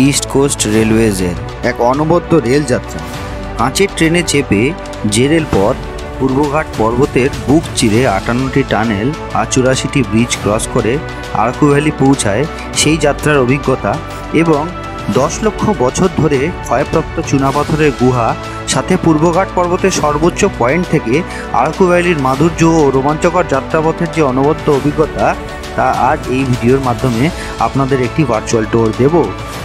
East coast রেলওয়েজের এক অনবদ্য রেলযাত্রা। কাঁচের ট্রেনে চেপে যে রেলপথ পূর্বঘাট পর্বতের বুক চিরে 58টি টানেল আর 84টি ব্রিজ ক্রস করে আরাকু ভ্যালি পৌঁছায়, সেই যাত্রার অভিজ্ঞতা এবং 10 লক্ষ বছর ধরে ক্ষয়প্রাপ্ত চুনাপাথরের গুহা, সাথে পূর্বঘাট পর্বতের সর্বোচ্চ পয়েন্ট থেকে আরাকু ভ্যালির মাধুর্য ও রোমাঞ্চকর যাত্রাপথের যে অনবদ্য অভিজ্ঞতা, তা আজ এই ভিডিওর মাধ্যমে আপনাদের একটি ভার্চুয়াল ট্যুর দেব।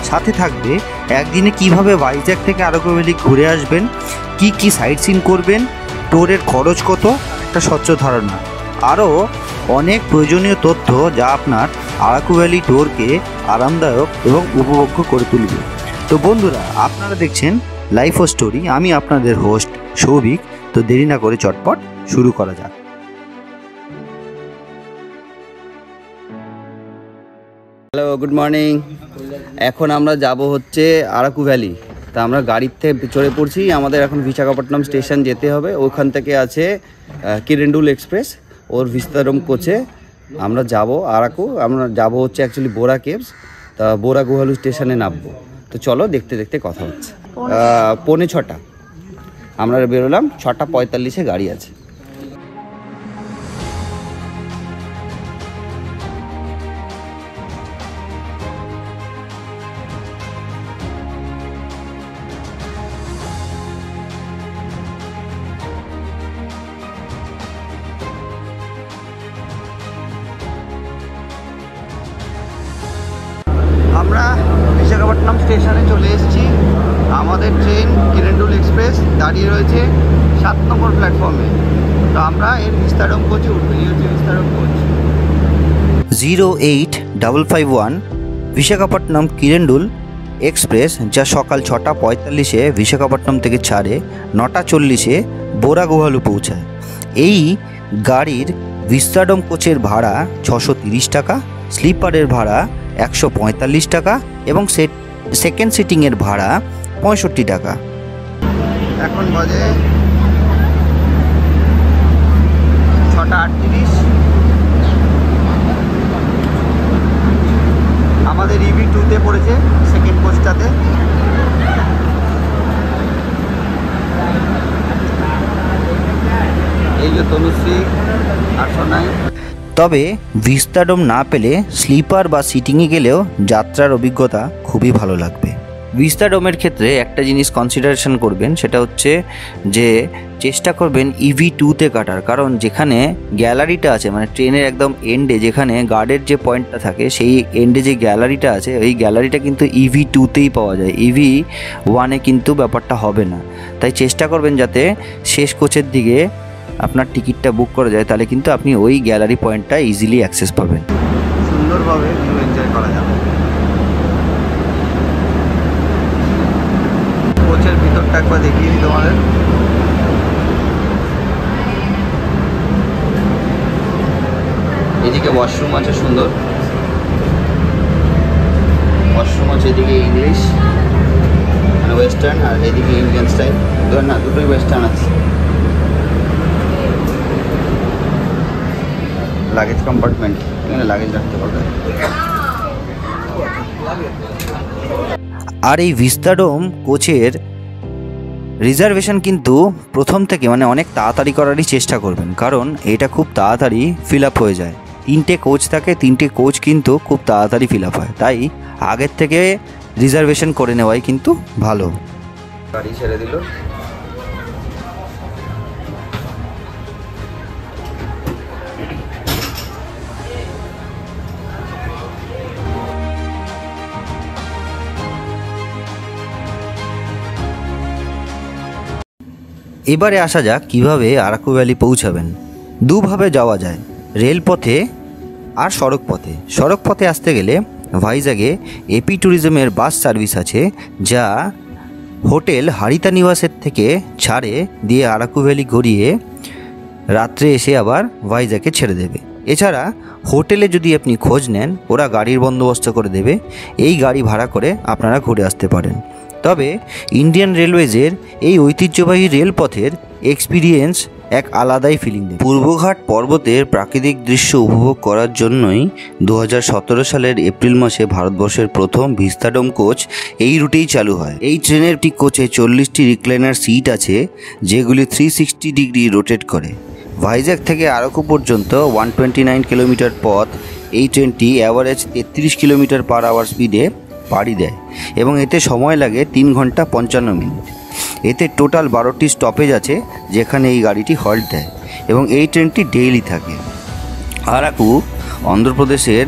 সাথে থাকবে একদিনে কিভাবে ভাইজ্যাক থেকে আরাকু ভ্যালি ঘুরে আসবেন, কি সাইট সিন করবেন, ট্যুরের খরচ কত, একটা স্বচ্ছ ধারণা, আরও অনেক প্রয়োজনীয় তথ্য যা আপনার আরাকু ভ্যালি ট্যুরকে আরামদায়ক এবং উপভোগ্য করে তুলবে। তো বন্ধুরা, আপনারা দেখছেন লাইফ ও স্টোরি, আমি আপনাদের হোস্ট সৌভিক। তো দেরি না করে চটপট শুরু করা যাক। Hello, good morning. এখন আমরা যাব হচ্ছে আরাকু ভ্যালি। তা আমরা গাড়িতে চড়ে পড়ছি। আমাদের এখন বিশাখাপট্টনম স্টেশন যেতে হবে। ওখান থেকে আছে কিরেন্ডুল এক্সপ্রেস, ওর ভিস্তারম কোচে আমরা যাব আরাকু। আমরা যাব হচ্ছে অ্যাকচুয়ালি বোরা কেভস। তা বোরা গুহালু স্টেশনে নামবো। তো চলো, দেখতে দেখতে কথা হচ্ছে। 6:45 আমরা বেরোলাম, 6:45 গাড়ি আছে। আমরা বিশাখাপট্টনম স্টেশনে চলে এসেছি। আমাদের ট্রেন কিরেন্ডুল এক্সপ্রেস দাঁড়িয়ে রয়েছে 7 নম্বর প্ল্যাটফর্মে। তো আমরা এর বিস্তারম কোচে উঠবো। এই হচ্ছে বিস্তারম কোচ 08551 বিশাখাপট্টনম কিরেন্ডুল এক্সপ্রেস, যা সকাল 6:45 বিশাখাপট্টনম থেকে ছাড়ে 9:40 বোরা গুহালু পৌঁছায়। এই গাড়ির বিস্তারম কোচের ভাড়া 630 টাকা, স্লিপারের ভাড়া 145 টাকা এবং সেকেন্ড সিটিংয়ের ভাড়া 65 টাকা। এখন বাজে 6:38। আমাদের ইভি 2-তে পড়েছে, সেকেন্ড কোচটাতে। এই যে তনুশ্রী 809। তবে বিস্তারম না পেলে স্লিপার বা সিটিংয়ে গেলেও যাত্রার অভিজ্ঞতা খুবই ভালো লাগবে। বিস্তারমের ক্ষেত্রে একটা জিনিস কনসিডারেশন করবেন, সেটা হচ্ছে যে চেষ্টা করবেন ইভি 2-তে কাটার, কারণ যেখানে গ্যালারিটা আছে, মানে ট্রেনের একদম এন্ডে যেখানে গার্ডের যে পয়েন্টটা থাকে, সেই এন্ডে যে গ্যালারিটা আছে, ওই গ্যালারিটা কিন্তু ইভি 2-তেই পাওয়া যায়। ইভি 1-এ কিন্তু ব্যাপারটা হবে না। তাই চেষ্টা করবেন যাতে শেষ কোচের দিকে আপনার টিকিটটা বুক করা যায়, তাহলে কিন্তু আপনি ওই গ্যালারি পয়েন্টটা ইজিলি অ্যাক্সেস পাবেন। সুন্দরভাবে ভিউ এনজয় করা যাবে। কোচের ভিতরটা একবার দেখিয়ে দিই তোমাদের। এদিকে ওয়াশরুম আছে, সুন্দর ওয়াশরুম আছে। এদিকে ইংলিশ মানে ওয়েস্টার্ন, আর এদিকে ইন্ডিয়ান স্টাইল। না, দুটোই ওয়েস্টার্ন আছে। লাগেজ কম্পার্টমেন্ট, এখানে লাগেজ রাখতে পারবে। আর এই বিস্তারম কোচের রিজার্ভেশন কিন্তু প্রথম থেকে মানে অনেক তাড়াতাড়ি করারই চেষ্টা করবেন, কারণ এটা খুব তাড়াতাড়ি ফিল আপ হয়ে যায়। 3টে কোচ থাকে, 3টে কোচ কিন্তু খুব তাড়াতাড়ি ফিল আপ হয়, তাই আগের থেকে রিজার্ভেশন করে নেওয়াই কিন্তু ভালো। গাড়ি ছেড়ে দিল। এবারে আসা যাক কিভাবে আরাকু ভ্যালি পৌঁছাবেন। দুভাবে যাওয়া যায়, রেলপথে আর সড়ক পথে। সড়ক পথে আসতে গেলে ভাইজ্যাগে এপি ট্যুরিজমের বাস সার্ভিস আছে, যা হোটেল হারিতা নিবাসের থেকে ছাড়ে দিয়ে আরাকু ভ্যালি ঘুরিয়ে রাত্রে এসে আবার ভাইজ্যাগে ছেড়ে দেবে। এছাড়া হোটেলে যদি আপনি খোঁজ নেন, ওরা গাড়ির বন্দোবস্ত করে দেবে, এই গাড়ি ভাড়া করে আপনারা ঘুরে আসতে পারেন। তবে ইন্ডিয়ান রেলওয়েজের এই ঐতিহ্যবাহী রেলপথের এক্সপিরিয়েন্স এক আলাদাই ফিলিং দেয়। পূর্বঘাট পর্বতের প্রাকৃতিক দৃশ্য উপভোগ করার জন্যই 2017 সালের এপ্রিল মাসে ভারতবর্ষের প্রথম ভিস্তাডোম কোচ এই রুটেই চালু হয়। এই ট্রেনের একটি কোচে 40টি রিক্লাইনার সিট আছে, যেগুলি 360 ডিগ্রি রোটেট করে। ভাইজ্যাগ থেকে আরাকু পর্যন্ত 129 কিলোমিটার পথ এই ট্রেনটি অ্যাভারেজ 33 কিলোমিটার পার আওয়ার স্পিডে পাড়ি দেয় এবং এতে সময় লাগে 3 ঘন্টা 55 মিনিট। এতে টোটাল 12টি স্টপেজ আছে যেখানে এই গাড়িটি হল্ট দেয় এবং এই ট্রেনটি ডেইলি থাকে। আরাকু অন্ধ্রপ্রদেশের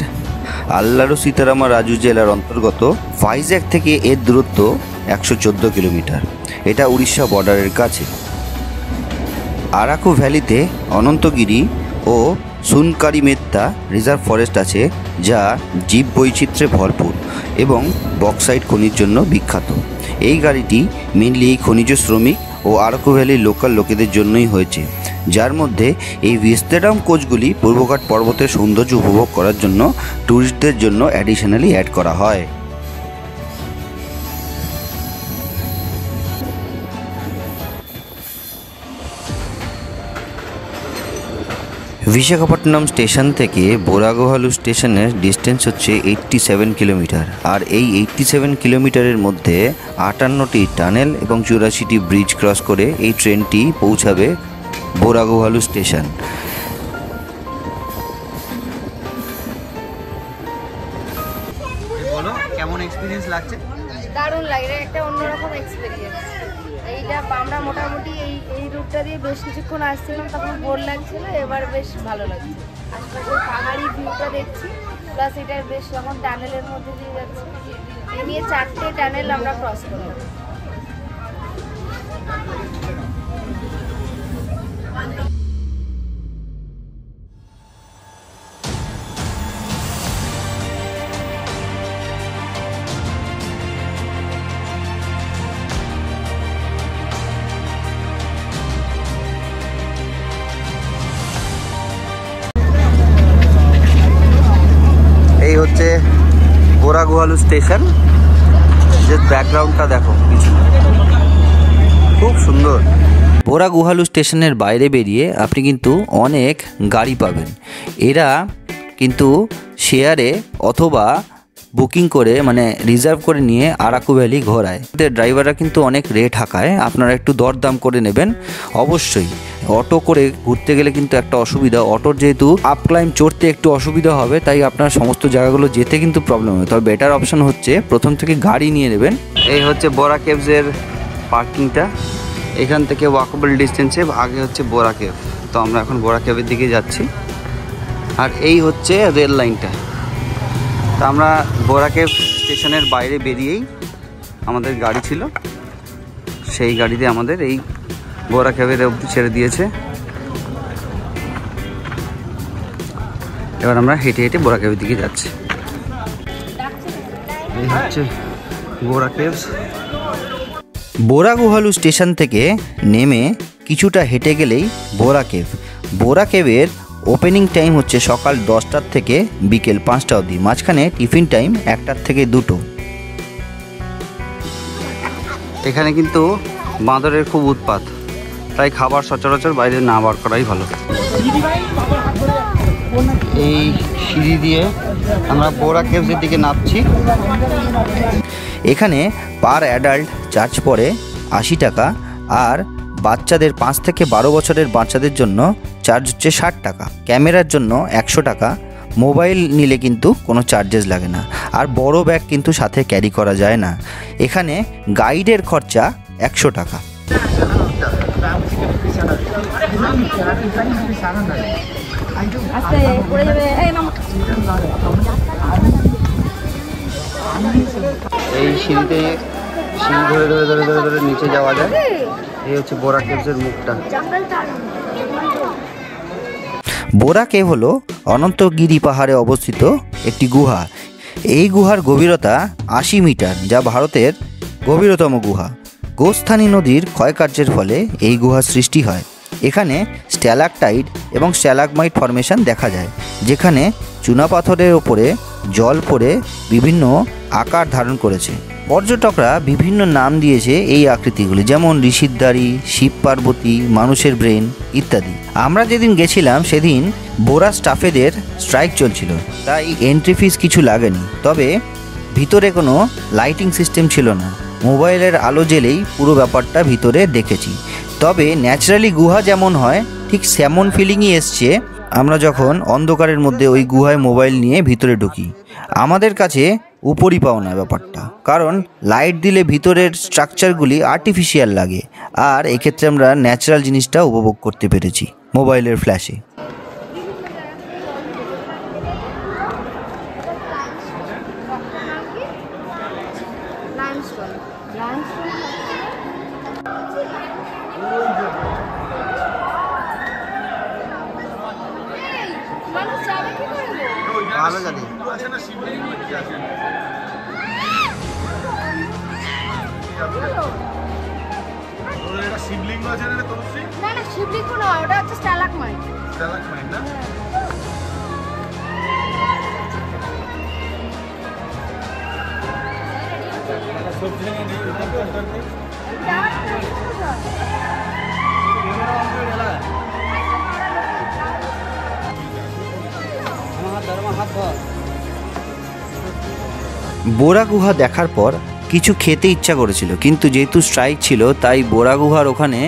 আল্লারু সীতারামা রাজু জেলার অন্তর্গত। ভাইজ্যাগ থেকে এর দূরত্ব 114 কিলোমিটার। এটা উড়িষ্যা বর্ডারের কাছে। আরাকু ভ্যালিতে অনন্তগিরি ও সুনকারিমেত্তা রিজার্ভ ফরেস্ট আছে, যা জীব বৈচিত্র্যে ভরপুর এবং বক্সাইট খনির জন্য বিখ্যাত। এই গাড়িটি মেনলি এই খনিজ শ্রমিক ও আরাকু ভ্যালির লোকাল লোকেদের জন্যই হয়েছে, যার মধ্যে এই ভিস্তাডোম কোচগুলি পূর্বঘাট পর্বতের সৌন্দর্য উপভোগ করার জন্য ট্যুরিস্টদের জন্য অ্যাডিশনালি অ্যাড করা হয়। বিশাখাপট্টনম স্টেশন থেকে বোরাগোহালু স্টেশনের ডিস্টেন্স হচ্ছে 87 কিলোমিটার। আর এই 87 কিলোমিটারের মধ্যে 58টি টানেল এবং 84টি ব্রিজ ক্রস করে এই ট্রেনটি পৌঁছাবে বোরাগোহালু স্টেশন। বলো কেমন এক্সপিরিয়েন্স লাগছে? দারুণ লাগে, এটা একটা অন্যরকম এক্সপিরিয়েন্স। এইটা আমরা মোটামুটি এই রুটটা দিয়ে বেশ কিছুক্ষণ আসছিলাম, তখন বোর লাগছিল, এবার বেশ ভালো লাগছে। আশপাশে পাহাড়ি ভিউটা দেখছি, প্লাস এটা বেশ যখন টানেলের মধ্যে দিয়ে যাচ্ছে। এই নিয়ে 4টে টানেল আমরা ক্রস করলাম। এই হচ্ছে বোরাগোহালু স্টেশন। যে ব্যাকগ্রাউন্ডটা দেখো পিছনে, খুব সুন্দর। বোরাগোহালু স্টেশনের বাইরে বেরিয়ে আপনি কিন্তু অনেক গাড়ি পাবেন। এরা কিন্তু শেয়ারে অথবা বুকিং করে মানে রিজার্ভ করে নিয়ে আরাকু ভ্যালি ঘোরায়। এদের ড্রাইভাররা কিন্তু অনেক রেট হাঁকায়, আপনারা একটু দরদাম করে নেবেন। অবশ্যই অটো করে ঘুরতে গেলে কিন্তু একটা অসুবিধা, অটোর যেহেতু আপ ক্লাইম্ব চড়তে একটু অসুবিধা হবে, তাই আপনার সমস্ত জায়গাগুলো যেতে কিন্তু প্রবলেম হবে। তবে বেটার অপশন হচ্ছে প্রথম থেকে গাড়ি নিয়ে নেবেন। এই হচ্ছে বোরা কেভসের পার্কিংটা। এখান থেকে ওয়াকেবল ডিস্টেন্সে আগে হচ্ছে বোরা কেভ। তো আমরা এখন বোরা কেভের দিকে যাচ্ছি। আর এই হচ্ছে রেল লাইনটা। তা আমরা বোরা কেভ স্টেশনের বাইরে বেরিয়েই আমাদের গাড়ি ছিল, সেই গাড়িতে আমাদের এই বোরা কেভের অবধি ছেড়ে দিয়েছে। এবার আমরা হেঁটে হেঁটে বোরা কেভের দিকে যাচ্ছি। এই হচ্ছে বোরা কেভস। বোরাগোহালু স্টেশন থেকে নেমে কিছুটা হেঁটে গেলেই বোরা কেভ। বোরা কেভের ওপেনিং টাইম হচ্ছে সকাল 10টার থেকে বিকেল 5টা অবধি। মাঝখানে টিফিন টাইম 1টার থেকে 2টো। এখানে কিন্তু বাঁদরের খুব উৎপাত, তাই খাবার সচরাচর বাইরে না বার করাই ভালো। এই সিঁড়ি দিয়ে আমরা বোরা কেভসের দিকে নামছি। এখানে পার অ্যাডাল্ট চার্জ পড়ে 80 টাকা, আর বাচ্চাদের 5 থেকে 12 বছরের বাচ্চাদের জন্য চার্জ হচ্ছে 60 টাকা। ক্যামেরার জন্য 100 টাকা। মোবাইল নিলে কিন্তু কোনো চার্জেস লাগে না, আর বড় ব্যাগ কিন্তু সাথে ক্যারি করা যায় না। এখানে গাইডের খরচা 100 টাকা। এই সিঁড়িতে সিঁড়ি ধরে ধরে ধরে ধরে ধরে নিচে যাওয়া যায়। এই হচ্ছে বোরা কেভসের মুখটা। বোরা কেভ হলো অনন্তগিরি পাহাড়ে অবস্থিত একটি গুহা। এই গুহার গভীরতা 80 মিটার, যা ভারতের গভীরতম গুহা। গোস্থানী নদীর ক্ষয়কার্যের ফলে এই গুহার সৃষ্টি হয়। এখানে স্ট্যালাকটাইট এবং স্ট্যালাগমাইট ফরমেশন দেখা যায়, যেখানে চুনাপাথরের ওপরে জল পড়ে বিভিন্ন আকার ধারণ করেছে। পর্যটকরা বিভিন্ন নাম দিয়েছে এই আকৃতিগুলি, যেমন ঋষির দাড়ি, শিব পার্বতী, মানুষের ব্রেন ইত্যাদি। আমরা যেদিন গেছিলাম সেদিন বোরা স্টাফেদের স্ট্রাইক চলছিল, তাই এন্ট্রি ফিস কিছু লাগেনি। তবে ভিতরে কোনো লাইটিং সিস্টেম ছিল না, মোবাইলের আলো জ্বেলেই পুরো ব্যাপারটা ভিতরে দেখেছি। তবে ন্যাচারালি গুহা যেমন হয় ঠিক সেমন ফিলিংই এসছে আমরা যখন অন্ধকারের মধ্যে ওই গুহায় মোবাইল নিয়ে ভিতরে ঢুকি। আমাদের কাছে উপরই পাওনা ব্যাপারটা, কারণ লাইট দিলে ভিতরের স্ট্রাকচারগুলি আর্টিফিশিয়াল লাগে, আর এক্ষেত্রে আমরা ন্যাচারাল জিনিসটা উপভোগ করতে পেরেছি মোবাইলের ফ্ল্যাশে। ভালো জানি শিবলিঙ্গ আছে না তনুশ্রী? না না, শিবলিঙ্গ না, ওটা হচ্ছে স্ট্যালাকমাইট। স্ট্যালাকমাইট না? বোরা গুহা দেখার পর কিছু খেতে ইচ্ছা করেছিল, কিন্তু যেহেতু স্ট্রাইক ছিল তাই বোরা গুহার ওখানে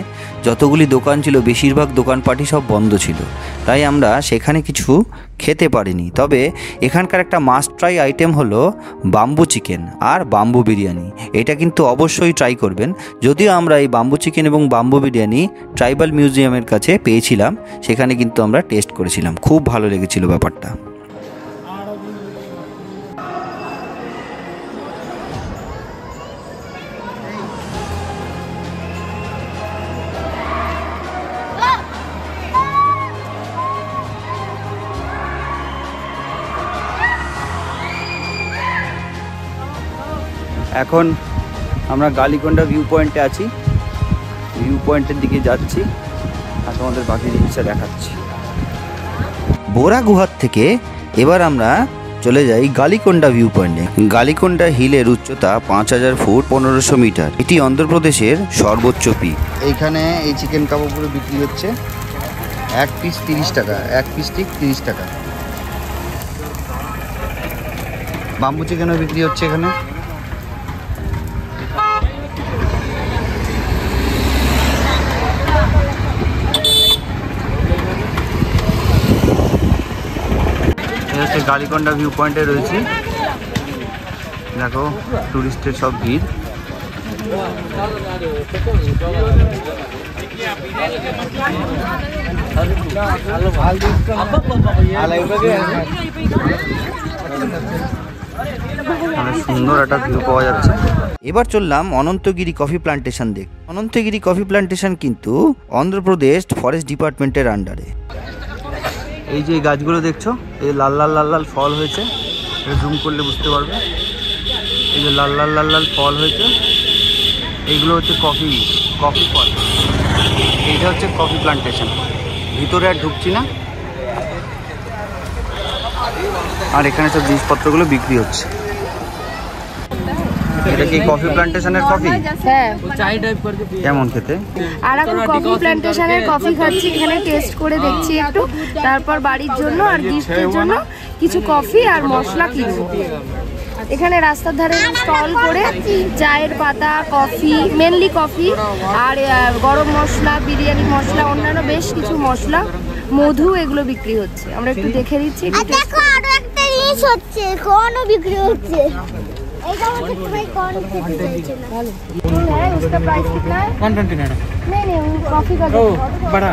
যতগুলি দোকান ছিল বেশিরভাগ দোকানপাটই সব বন্ধ ছিল, তাই আমরা সেখানে কিছু খেতে পারিনি। তবে এখানকার একটা মাস্ট ট্রাই আইটেম হলো বাম্বু চিকেন আর বাম্বু বিরিয়ানি। এটা কিন্তু অবশ্যই ট্রাই করবেন। যদিও আমরা এই বাম্বু চিকেন এবং বাম্বু বিরিয়ানি ট্রাইবাল মিউজিয়ামের কাছে পেয়েছিলাম, সেখানে কিন্তু আমরা টেস্ট করেছিলাম, খুব ভালো লেগেছিল ব্যাপারটা। এখন আমরা গালিকোন্ডা ভিউ পয়েন্টে আছি, ভিউ পয়েন্টের দিকে যাচ্ছি আর তোমাদের বাকি জিনিসটা দেখাচ্ছি। বোরা গুহার থেকে এবার আমরা চলে যাই গালিকোন্ডা ভিউ পয়েন্টে। গালিকোন্ডা হিলের উচ্চতা 5000 ফুট 1500 মিটার। এটি অন্ধ্রপ্রদেশের সর্বোচ্চ পিক। এইখানে এই চিকেন কাবাবগুলো বিক্রি হচ্ছে, এক পিস 30 টাকা, এক পিস ঠিক 30 টাকা। বাম্বু চিকেনও বিক্রি হচ্ছে এখানে। হচ্ছে গালিকোন্ডা ভিউ পয়েন্টে রয়েছি, দেখো টুরিস্টের সব ভিড়। সুন্দর একটা ভিউ পাওয়া যাচ্ছে। এবার চললাম অনন্তগিরি কফি প্লান্টেশন দেখ। অনন্তগিরি কফি প্লান্টেশন কিন্তু অন্ধ্রপ্রদেশ ফরেস্ট ডিপার্টমেন্টের আন্ডারে। এই যে গাছগুলো দেখছো, এই লাল লাল লাল লাল ফল হয়েছে, এটা জুম করলে বুঝতে পারবে। এই যে লাল লাল লাল লাল ফল হয়েছে, এইগুলো হচ্ছে কফি ফল। এইটা হচ্ছে কফি প্লান্টেশন। ভিতরে আর ঢুকছি না, আর এখানে সব জিনিসপত্রগুলো বিক্রি হচ্ছে। এটা কি কফি প্লান্টেশনের কফি? হ্যাঁ। কেমন খেতে? আর এখন কফি প্ল্যান্টেশনের কফি খাচ্ছি, এখানে টেস্ট করে দেখছি একটু, তারপর বাড়ির জন্য আর গিফটের জন্য কিছু কফি আর মশলা কিনবো। এখানে রাস্তার ধারে স্টল করে চায়ের পাতা, কফি, মেনলি কফি আর গরম মশলা, বিরিয়ানি মশলা, অন্যান্য বেশ কিছু মশলা, মধু, এগুলো বিক্রি হচ্ছে। আমরা একটু দেখে দিচ্ছি। দেখো আরো একটা জিনিস হচ্ছে, কোনও বিক্রি হচ্ছে। এইটা হচ্ছে ভাই কোন খেতে চাইছে না। ভালো है। उसका प्राइस कितना है? 129। नहीं कॉफी का जो बड़ा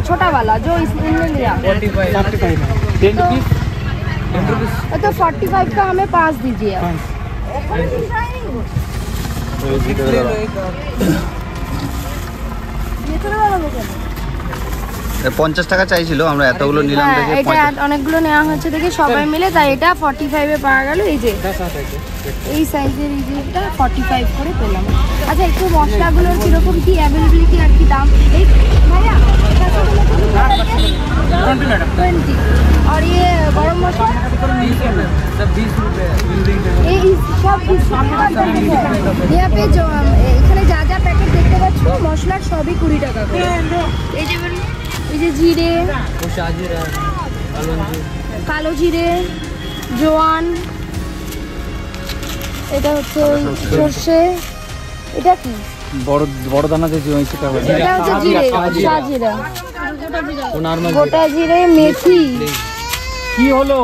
छोटा वाला जो इसने लिया 45 10 रुपीस। तो 45 का हमें 5 दीजिए। ये तो वाला हो गया। 50 টাকা চাইছিল, আমরা এতগুলো নিলাম হ্যাঁ, দেখে এটা অনেকগুলো নেওয়া হচ্ছে দেখে সবাই মিলে, তাই এটা 45-এ পাওয়া গেল। এই যে এই সাইজের এই যে এটা 45 করে পেলাম। আচ্ছা, একটু মশলাগুলোর কিরকম কি অ্যাভেলেবিলিটি আর কি দাম? এই ভাইয়া 20 और ये गरम मसाला सब 20 रुपए। এই সব 20 টাকা। यहाँ पे जो এখানে যা যা প্যাকেট দেখতে পাচ্ছ মশলার সবই 20 টাকা করে। এই যে জিরে, কালো জিরে, জোয়ান, এটা হচ্ছে সর্ষে, এটা কি বড় দানা যে সেটা এটা হচ্ছে জিরে, সাজিরা, গোটা জিরে, মেথি। কি হলো?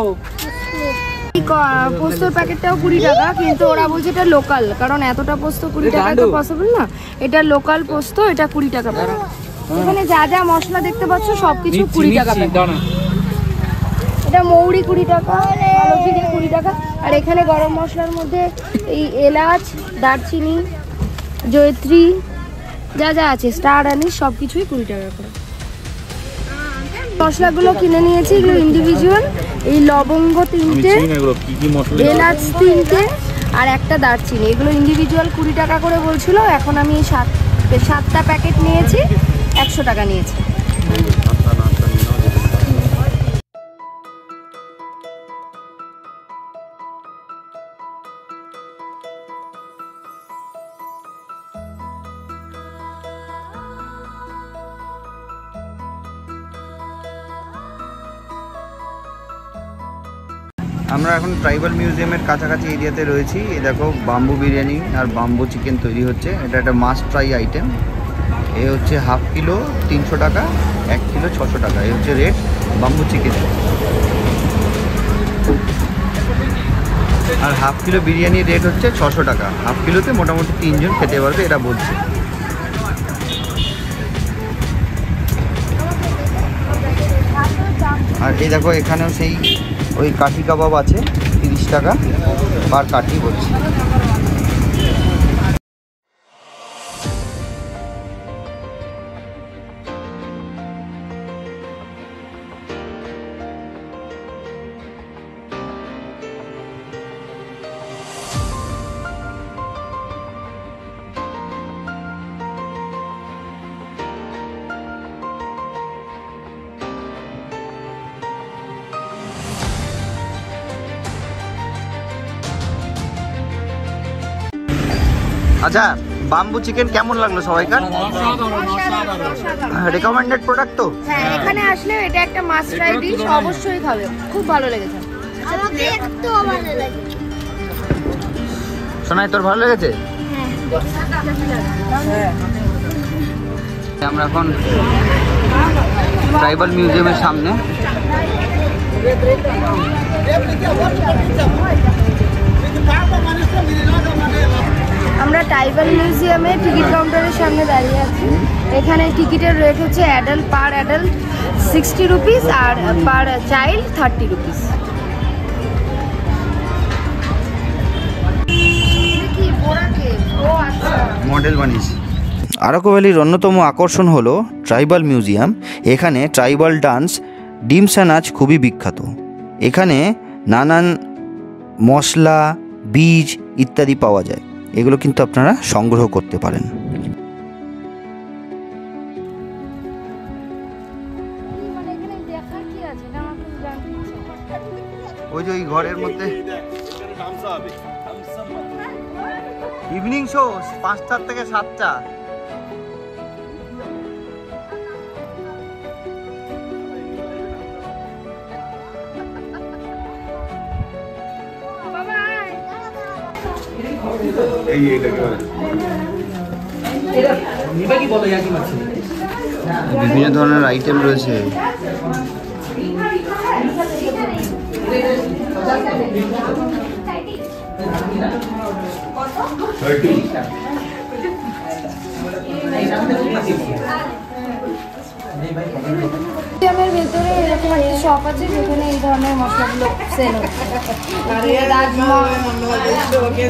পোস্তর প্যাকেটটাও 20 টাকা, কিন্তু ওরা বলছে এটা লোকাল, কারণ এতটা পোস্ত 20 টাকা তো পসিবল না। এটা লোকাল পোস্ত, এটা 20 টাকা প্যাকেট। এখানে যা যা মশলা দেখতে পাচ্ছ সবকিছু 20 টাকা প্যাকেট। এটা মৌরি 20 টাকা, কালো জিরে 20 টাকা, আর এখানে গরম মশলার মধ্যে এই এলাচ, দারচিনি, জয়ত্রী যা যা আছে, স্টার আনিস সবকিছুই 20 টাকা করে। মশলাগুলো কিনে নিয়েছি, এগুলো ইন্ডিভিজুয়াল। এই লবঙ্গ 3টে, এলাচ 3টে আর একটা দারচিনি, এগুলো ইন্ডিভিজুয়াল 20 টাকা করে বলছিল। এখন আমি 7টা প্যাকেট নিয়েছি, 100 টাকা নিয়েছি। আমরা এখন ট্রাইবাল মিউজিয়ামের কাছাকাছি এরিয়াতে রয়েছি। এই দেখো বাম্বু বিরিয়ানি আর বাম্বু চিকেন তৈরি হচ্ছে, এটা একটা মাস্ট ট্রাই আইটেম। এ হচ্ছে হাফ কিলো 300 টাকা, 1 কিলো 600 টাকা, এই হচ্ছে রেট বাম্বু চিকেন। আর হাফ কিলো বিরিয়ানির রেট হচ্ছে 600 টাকা। হাফ কিলোতে মোটামুটি 3 জন খেতে পারবে, এরা বলছে। আর এই দেখো এখানেও সেই ওই কাঠি কাবাব আছে, 30 টাকা পার কাঠি বলছি। আচ্ছা, বাম্বু চিকেন কেমন লাগলো সবাইকার? রেকমেন্ডেড প্রোডাক্ট তো? হ্যাঁ, এখানে আসলে এটা একটা মাস্ট ট্রাই ডিশ, অবশ্যই খাবে, খুব ভালো লেগেছে। আমাকে একটু ভালো লাগে। শোনাই, তোর ভালো লেগেছে? আমরা এখন ট্রাইবাল মিউজিয়ামের সামনে। আমরা ট্রাইবাল মিউজিয়ামে টিকিট কাউন্টারের সামনে দাঁড়িয়ে আছি। এখানে টিকিটের রেট হচ্ছে অ্যাডাল্ট পার অ্যাডাল্ট 60 রুপিস আর পার চাইল্ড 30 রুপিস। মডেল বানিয়েছি। আরাকু ভ্যালির অন্যতম আকর্ষণ হলো ট্রাইবাল মিউজিয়াম। এখানে ট্রাইবাল ডান্স, ডিমসা নাচ খুবই বিখ্যাত। এখানে নানান মশলা, বীজ ইত্যাদি পাওয়া যায়, এগুলো কিন্তু আপনারা সংগ্রহ করতে পারেন। ওই যে ওই ঘরের মধ্যে ইভিনিং শো 5টা থেকে 7টা। বিভিন্ন ধরনের আইটেম রয়েছে। মিউজিয়ামের ভেতরে এরকম একটা শপ আছে যেখানে এই ধরনের মশলাগুলো সেল হচ্ছে। রাজমা,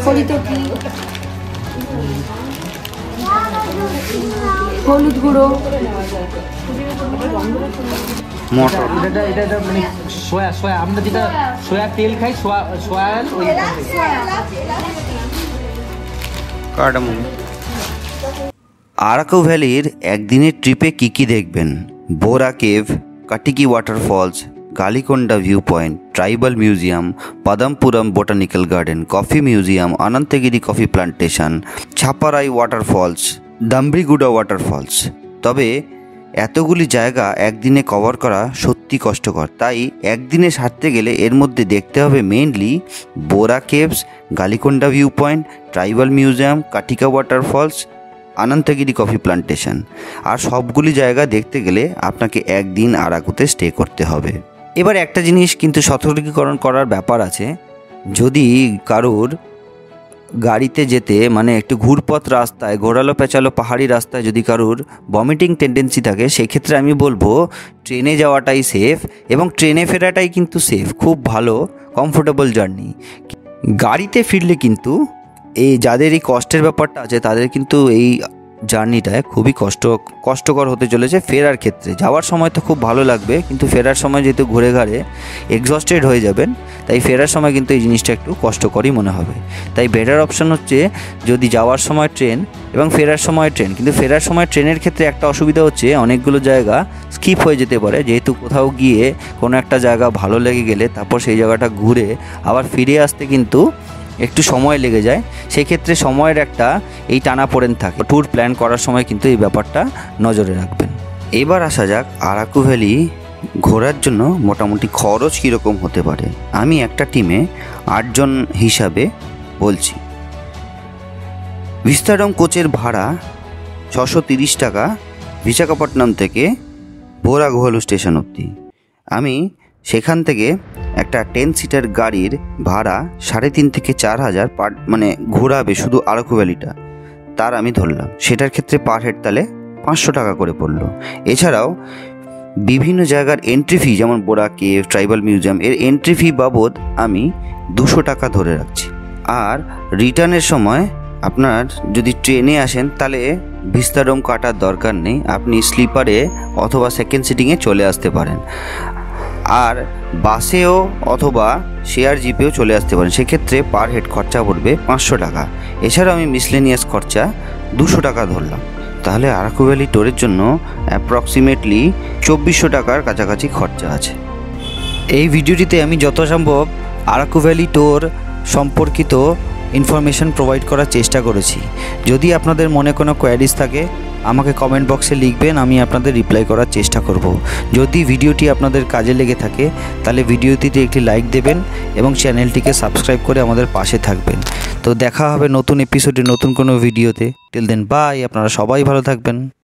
হরিতকি, হলুদ গুঁড়ো, মটর। এটা মানে সোয়া আমরা যেটা সোয়া তেল খাই, সোয়া ওই কার্ডামম। আরাকু ভ্যালির একদিনের ট্রিপে কী দেখবেন? Borra cave, Katiki waterfalls, Galikonda view point, tribal museum, Padampuram botanical garden, coffee museum, Ananthagiri coffee plantation, Chaparai waterfalls, Dumbriguda waterfalls. তবে এতগুলি জায়গা একদিনে কভার করা সত্যি কষ্টকর, তাই একদিনে সারতে গেলে এর মধ্যে দেখতে হবে mainly Borra caves, Galikonda view point, tribal museum, Katiki waterfalls, Ananthagiri coffee plantation. আর সবগুলি জায়গা দেখতে গেলে আপনাকে একদিন আরাকুতে স্টে করতে হবে। এবার একটা জিনিস কিন্তু সতর্কীকরণ করার ব্যাপার আছে, যদি কারোর গাড়িতে যেতে মানে একটু ঘুরপথ রাস্তায়, ঘোরালো পেঁচালো পাহাড়ি রাস্তায় যদি কারোর ভমিটিং টেন্ডেন্সি থাকে, সেক্ষেত্রে আমি বলবো ট্রেনে যাওয়াটাই সেফ, এবং ট্রেনে ফেরাটাই কিন্তু সেফ, খুব ভালো কমফোর্টেবল জার্নি। গাড়িতে ফিরলে কিন্তু এই যাদের এই কষ্টের ব্যাপারটা আছে তাদের কিন্তু এই জার্নিটায় খুবই কষ্টকর হতে চলেছে ফেরার ক্ষেত্রে। যাওয়ার সময় তো খুব ভালো লাগবে, কিন্তু ফেরার সময় যেহেতু ঘুরে ঘাড়ে এক্সস্টেড হয়ে যাবেন, তাই ফেরার সময় কিন্তু এই জিনিসটা একটু কষ্টকরই মনে হবে। তাই বেটার অপশন হচ্ছে যদি যাওয়ার সময় ট্রেন এবং ফেরার সময় ট্রেন। কিন্তু ফেরার সময় ট্রেনের ক্ষেত্রে একটা অসুবিধা হচ্ছে অনেকগুলো জায়গা স্কিপ হয়ে যেতে পারে, যেহেতু কোথাও গিয়ে কোনো একটা জায়গা ভালো লেগে গেলে তারপর সেই জায়গাটা ঘুরে আবার ফিরে আসতে কিন্তু একটু সময় লেগে যায়। সেক্ষেত্রে সময়ের একটা এই টানাপোড়েন থাকে। ট্যুর প্ল্যান করার সময় কিন্তু এই ব্যাপারটা নজরে রাখবেন। এবার আসা যাক আরাকু ভ্যালি ঘোরার জন্য মোটামুটি খরচ কীরকম হতে পারে। আমি একটা টিমে 8 জন হিসাবে বলছি। বিস্তারম কোচের ভাড়া 630 টাকা বিশাখাপট্টনম থেকে বোরা গুহালু স্টেশন অবধি। আমি সেখান থেকে একটা 10 সিটার গাড়ির ভাড়া 3,500 থেকে 4,000 মানে ঘোরাবে শুধু আরাকু ভ্যালিটা, তার আমি ধরলাম। সেটার ক্ষেত্রে পার হেড তাহলে 500 টাকা করে পড়লো। এছাড়াও বিভিন্ন জায়গার এন্ট্রি ফি, যেমন বোরা কেভ, ট্রাইবাল মিউজিয়াম, এর এন্ট্রি ফি বাবদ আমি 200 টাকা ধরে রাখছি। আর রিটার্নের সময় আপনার যদি ট্রেনে আসেন তাহলে বিস্তারম কাটার দরকার নেই, আপনি স্লিপারে অথবা সেকেন্ড সিটিংয়ে চলে আসতে পারেন। আর বাসেও অথবা শেয়ার জিপেও চলে আসতে পারেন, সেক্ষেত্রে পার হেড খরচা পড়বে 500 টাকা। এছাড়াও আমি মিসলেনিয়াস খরচা 200 টাকা ধরলাম। তাহলে আরাকু ভ্যালি ট্যুরের জন্য অ্যাপ্রক্সিমেটলি 2400 টাকার কাছাকাছি খরচা আছে। এই ভিডিওটিতে আমি যত সম্ভব আরাকু ভ্যালি ট্যুর সম্পর্কিত ইনফরমেশন প্রোভাইড করার চেষ্টা করেছি। যদি আপনাদের মনে কোনো কোয়ারিজ থাকে আমাকে কমেন্ট বক্সে লিখবেন, আমি আপনাদের রিপ্লাই করার চেষ্টা করব। যদি ভিডিওটি আপনাদের কাজে লেগে থাকে তাহলে ভিডিওটিতে একটি লাইক দেবেন এবং চ্যানেলটিকে সাবস্ক্রাইব করে আমাদের পাশে থাকবেন। তো দেখা হবে নতুন এপিসোডে নতুন কোনো ভিডিওতে। টিল দেন বাই, আপনারা সবাই ভালো থাকবেন।